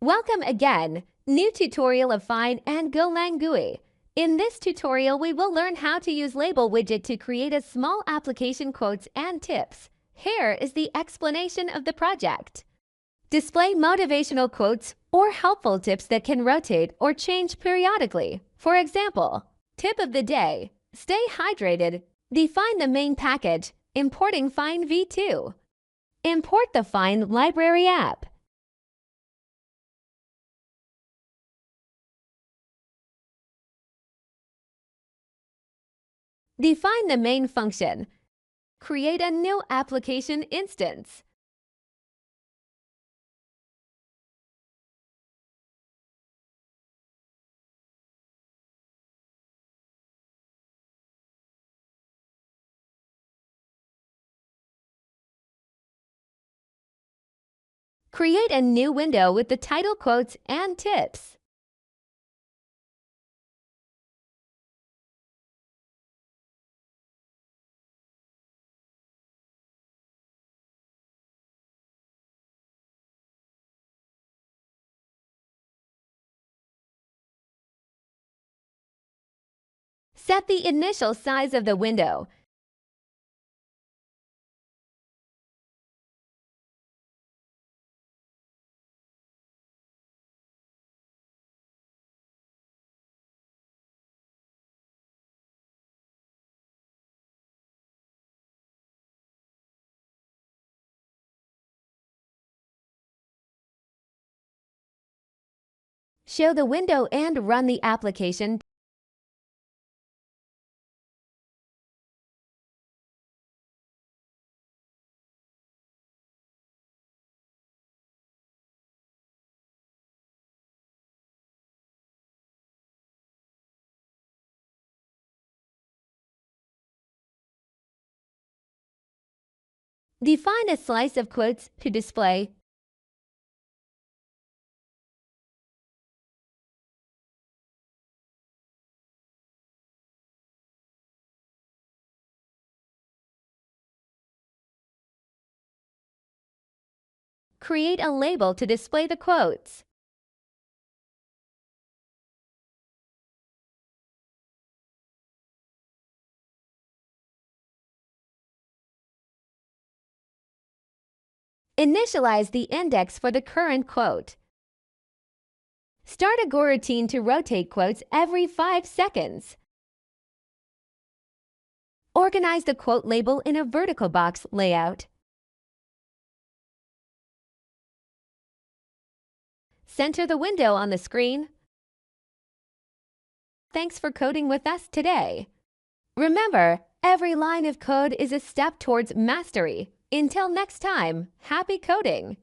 Welcome again! New tutorial of Fyne and Golang GUI. In this tutorial, we will learn how to use Label widget to create a small application quotes and tips. Here is the explanation of the project. Display motivational quotes or helpful tips that can rotate or change periodically. For example, tip of the day, stay hydrated. Define the main package, importing Fyne v2. Import the Fyne library app. Define the main function. Create a new application instance. Create a new window with the title quotes and tips. Set the initial size of the window. Show the window and run the application. Define a slice of quotes to display. Create a label to display the quotes. Initialize the index for the current quote. Start a Go routine to rotate quotes every 5 seconds. Organize the quote label in a vertical box layout. Center the window on the screen. Thanks for coding with us today. Remember, every line of code is a step towards mastery. Until next time, happy coding!